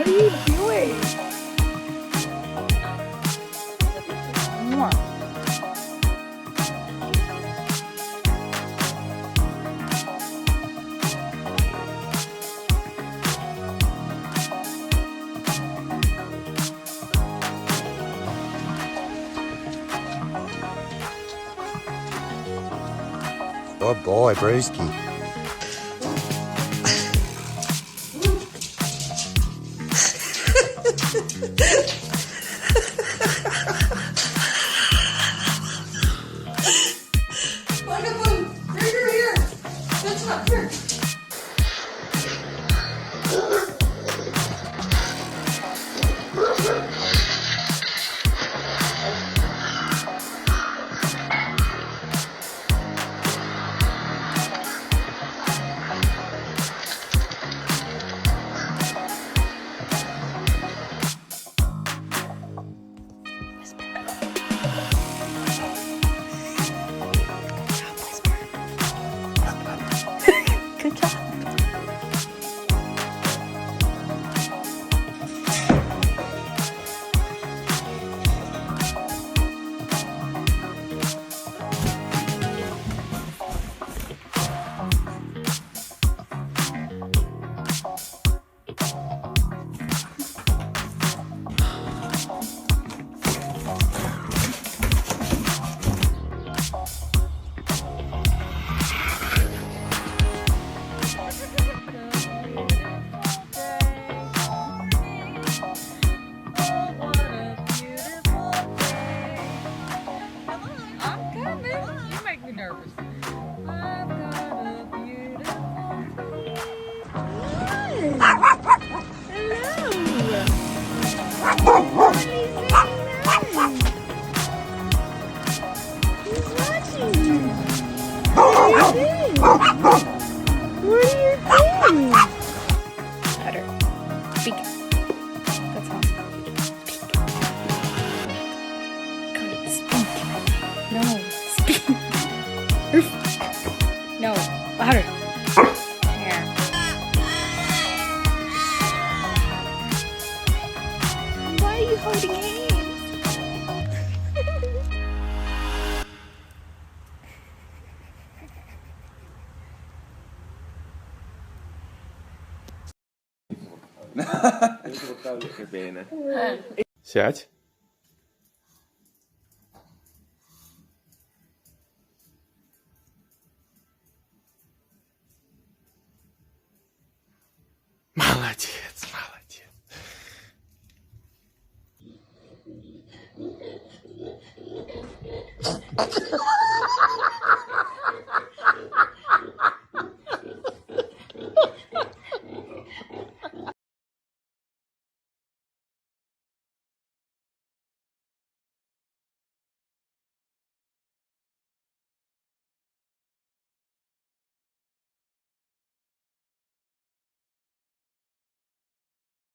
are you doing? Mwah. Good boy, Brewski. Good job. Nervous. I've got a beautiful day. What are you doing? Better. Speak. That's all. Speak. Come on, speak. No, speak. No, louder. Here. Why are you holding hands? Che bene. Сядь. Молодец, молодец.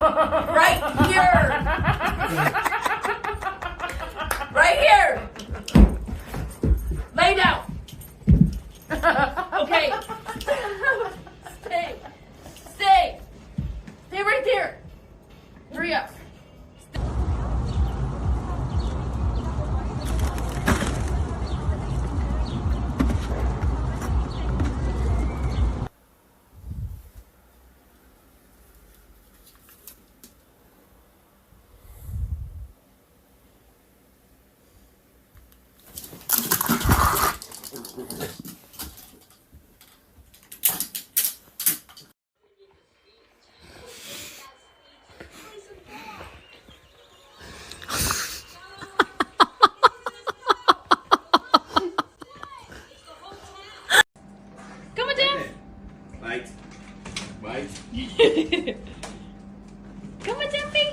Right here! Right here! Lay down! Okay. Stay. Stay. Stay right there. Hurry up. Come on, Dan. Bite. Bite. Come on, Dumpy.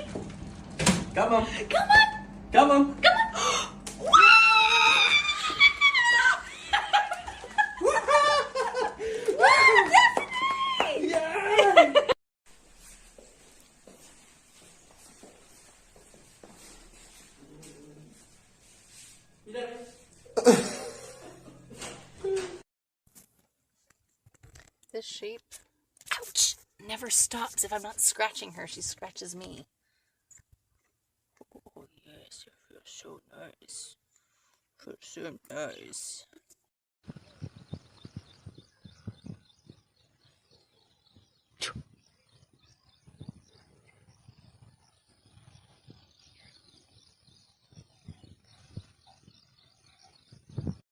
Come on. Come on. Come on. Come on. This shape. Ouch! never stops. If I'm not scratching her, she scratches me. Oh yes, it feels so nice. Feels so nice.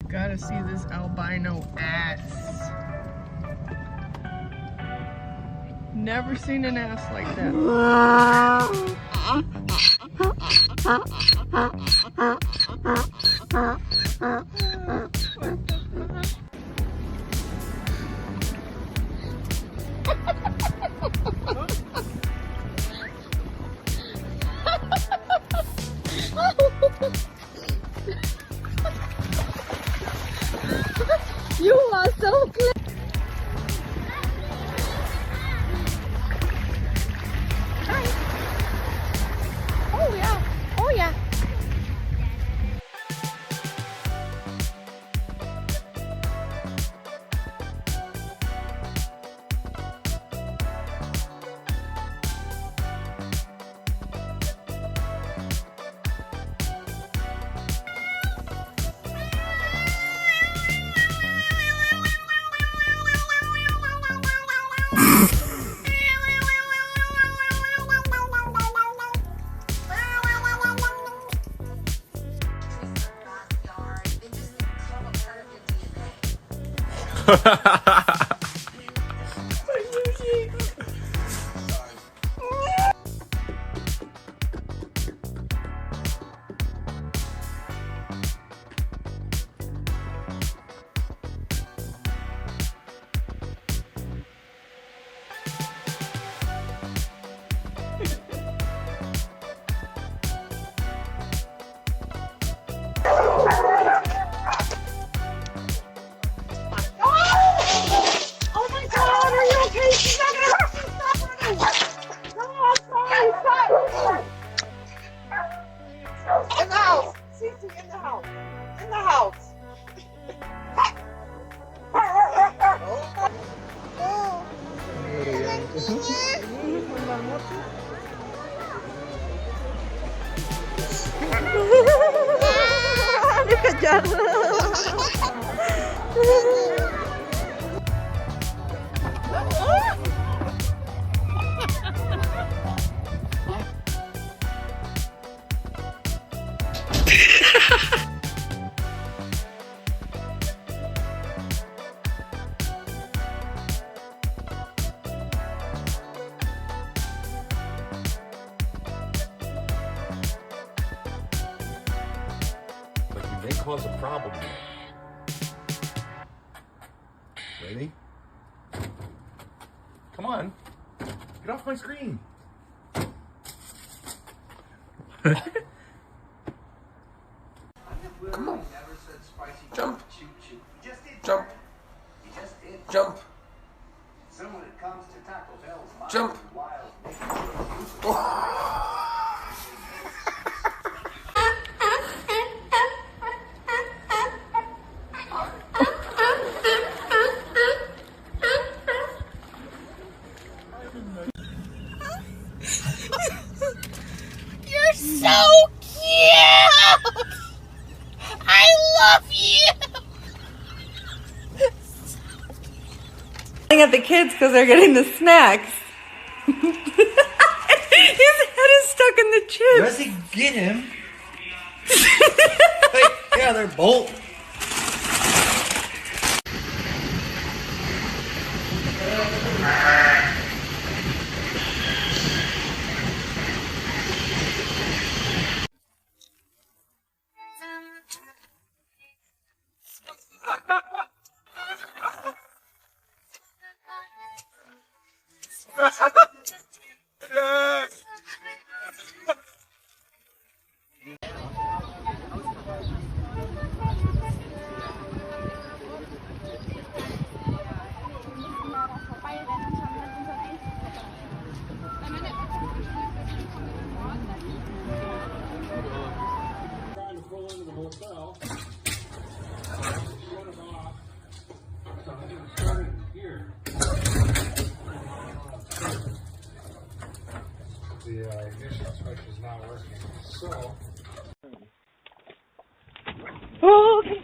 Gotta see this albino ass. Never seen an ass like that. You are so clear. Oh yeah. Oh yeah. Like you may cause a problem. Ready? Come on. Get off my screen. Come on. Jump. Jump. Jump. Jump. You're so cute! I love you! At the kids because they're getting the snacks. His head is stuck in the chips. Does he get him? Yeah, they're both. the ignition switch is not working. So. Oh, okay.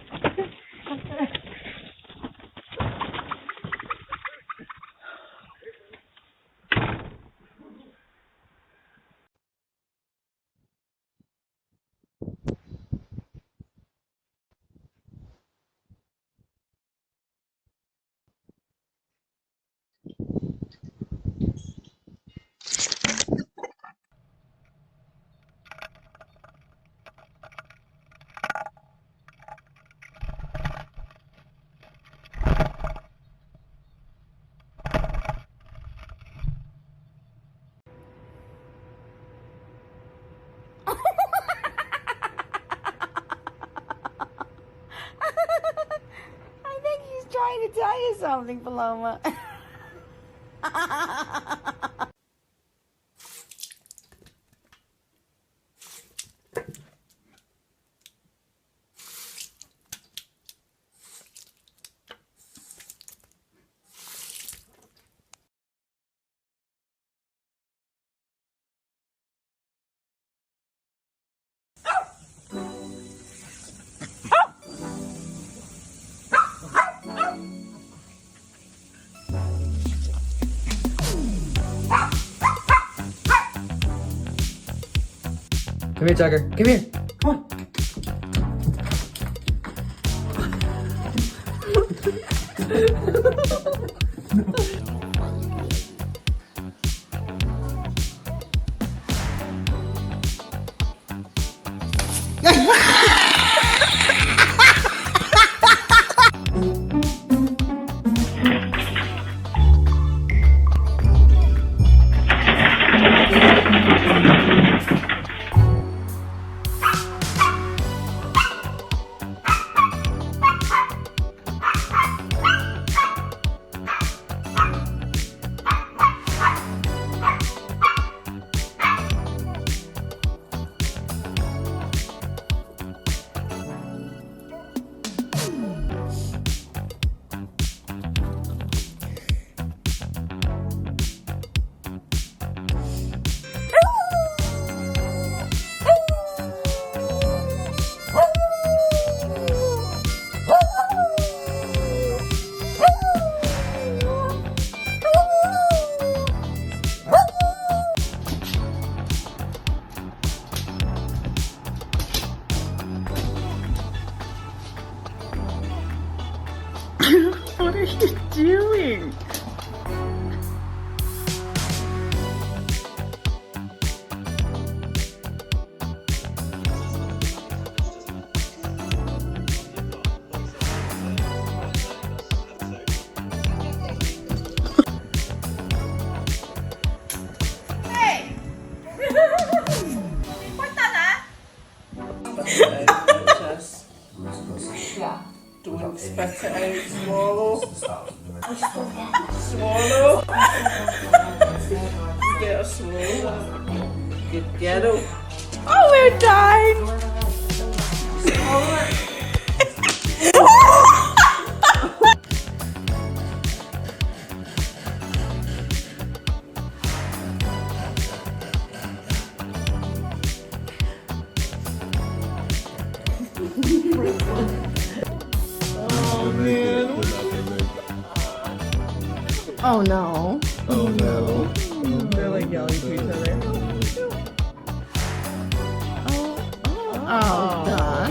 I think he's trying to tell you something, Paloma. Come here, Tucker. Come here. Come on. What are you doing? Doing spectator swallow. Swallow. Get a swallow. Get ghetto. Oh, we're dying. Oh no. Oh no. They're like yelling to each other. Oh, duh.